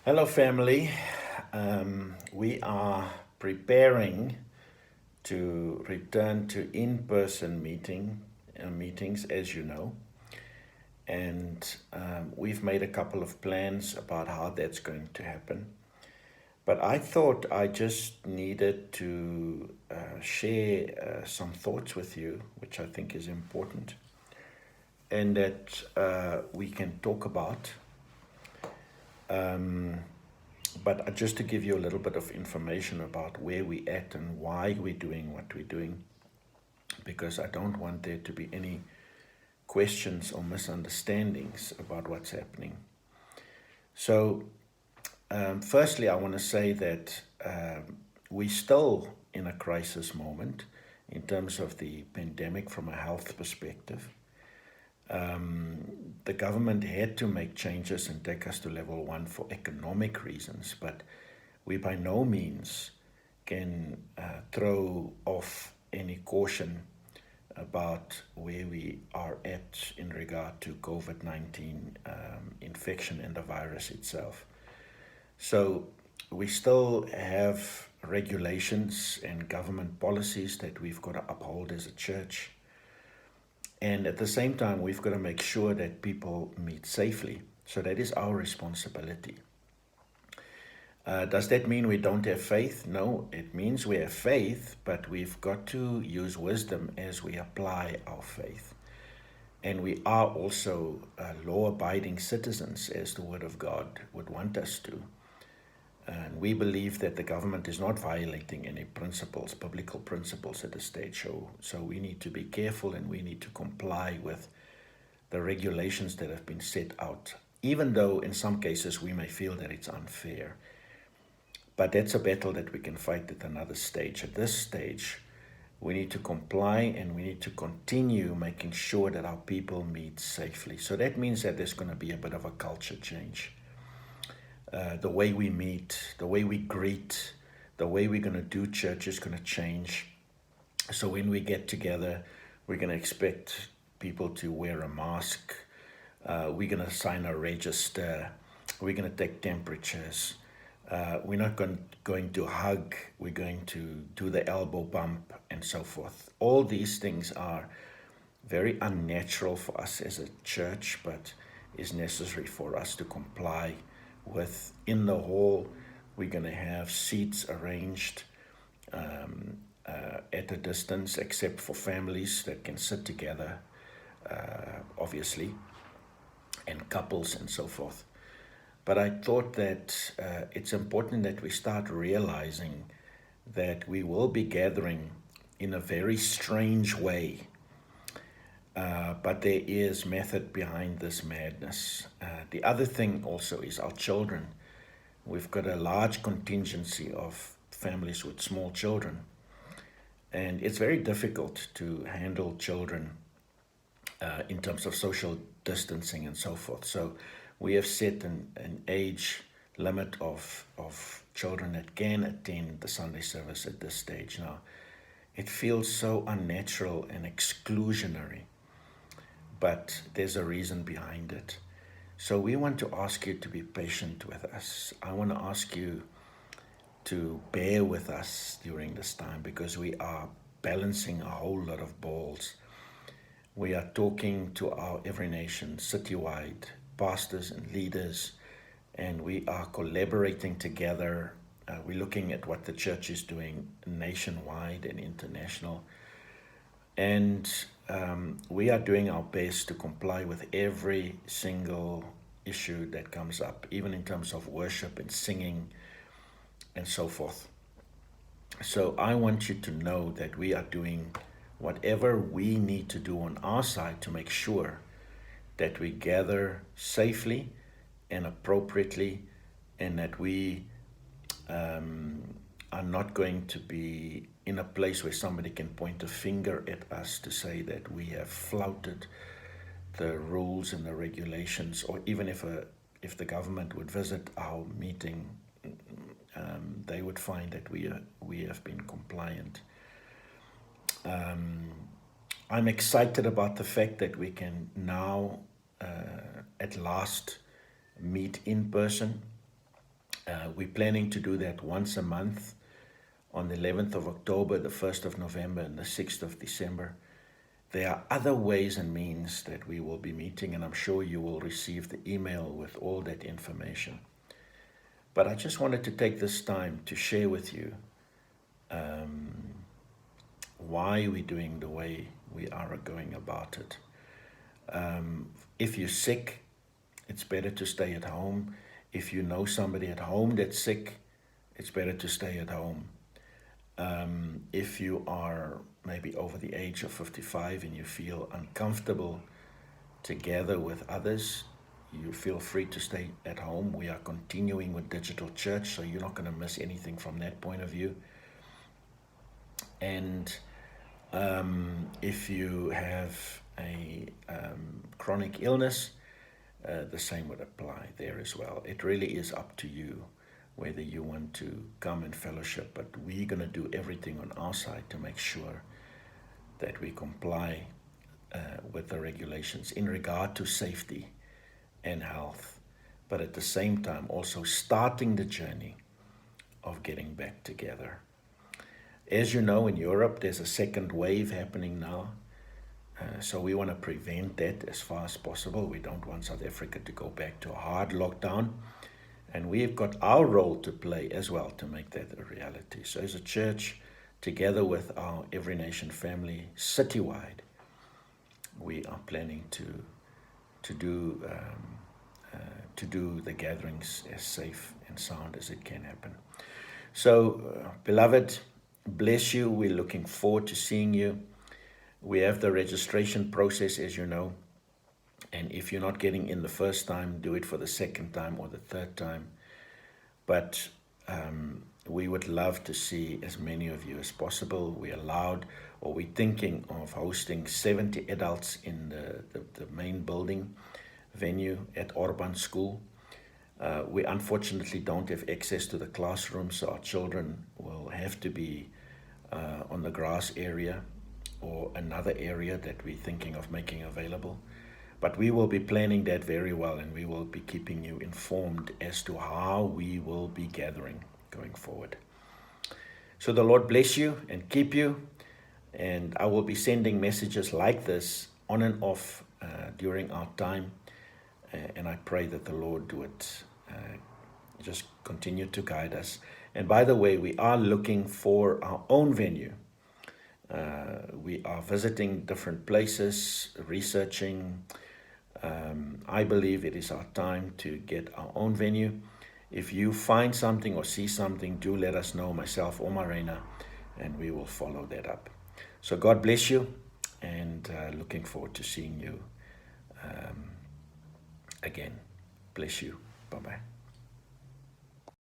Hello, family. We are preparing to return to in-person meetings, as you know, and we've made a couple of plans about how that's going to happen. But I thought I just needed to share some thoughts with you, which I think is important, and that we can talk about. But just to give you a little bit of information about where we're at and why we're doing what we're doing, because I don't want there to be any questions or misunderstandings about what's happening. So, firstly, I want to say that we're still in a crisis moment in terms of the pandemic from a health perspective. The government had to make changes and take us to level 1 for economic reasons, but we by no means can throw off any caution about where we are at in regard to COVID-19 infection and the virus itself. So we still have regulations and government policies that we've got to uphold as a church. And at the same time, we've got to make sure that people meet safely. So that is our responsibility. Does that mean we don't have faith? No, it means we have faith, but we've got to use wisdom as we apply our faith. And we are also law-abiding citizens, as the Word of God would want us to. And we believe that the government is not violating any principles, biblical principles at this stage. So we need to be careful and we need to comply with the regulations that have been set out, even though in some cases we may feel that it's unfair. But that's a battle that we can fight at another stage. At this stage, we need to comply and we need to continue making sure that our people meet safely. So that means that there's going to be a bit of a culture change. The way we meet, the way we greet, the way we're going to do church is going to change. So when we get together, we're going to expect people to wear a mask. We're going to sign a register. We're going to take temperatures. We're not going to hug. We're going to do the elbow bump and so forth. All these things are very unnatural for us as a church, but is necessary for us to comply with. In the hall, we're going to have seats arranged at a distance, except for families that can sit together, obviously, and couples and so forth. But I thought that it's important that we start realizing that we will be gathering in a very strange way. But there is method behind this madness. The other thing also is our children. We've got a large contingency of families with small children. And it's very difficult to handle children in terms of social distancing and so forth. So we have set an age limit of children that can attend the Sunday service at this stage. Now, it feels so unnatural and exclusionary, but there's a reason behind it. So we want to ask you to be patient with us. I want to ask you to bear with us during this time because we are balancing a whole lot of balls. We are talking to our Every Nation citywide pastors and leaders, and we are collaborating together. We're looking at what the church is doing nationwide and international. And we are doing our best to comply with every single issue that comes up, even in terms of worship and singing and so forth. So I want you to know that we are doing whatever we need to do on our side to make sure that we gather safely and appropriately, and that we are not going to be in a place where somebody can point a finger at us to say that we have flouted the rules and the regulations, or even if the government would visit our meeting, they would find that we have been compliant. I'm excited about the fact that we can now, at last, meet in person. We're planning to do that once a month on the 11th of October, the 1st of November, and the 6th of December. There are other ways and means that we will be meeting, and I'm sure you will receive the email with all that information. But I just wanted to take this time to share with you why we're doing the way we are going about it. If you're sick, it's better to stay at home. If you know somebody at home that's sick, it's better to stay at home. If you are maybe over the age of 55 and you feel uncomfortable together with others, you feel free to stay at home. We are continuing with digital church, so you're not going to miss anything from that point of view. And if you have a chronic illness, the same would apply there as well. It really is up to you whether you want to come and fellowship, but we're going to do everything on our side to make sure that we comply with the regulations in regard to safety and health, but at the same time also starting the journey of getting back together. As you know, in Europe, there's a second wave happening now. So we want to prevent that as far as possible. We don't want South Africa to go back to a hard lockdown. And we've got our role to play as well to make that a reality. So as a church, together with our Every Nation family citywide, we are planning to do the gatherings as safe and sound as it can happen. So, beloved, bless you. We're looking forward to seeing you. We have the registration process, as you know, and if you're not getting in the first time, do it for the second time or the third time. But we would love to see as many of you as possible. We're thinking of hosting 70 adults in the main building venue at Orban School. We unfortunately don't have access to the classroom, so our children will have to be on the grass area or another area that we're thinking of making available. But we will be planning that very well, and we will be keeping you informed as to how we will be gathering going forward. So the Lord bless you and keep you, and I will be sending messages like this on and off during our time, and I pray that the Lord would just continue to guide us. And by the way, we are looking for our own venue. We are visiting different places, researching. I believe it is our time to get our own venue. If you find something or see something, do let us know, myself or Marina, and we will follow that up. So God bless you, and looking forward to seeing you again. Bless you. Bye-bye.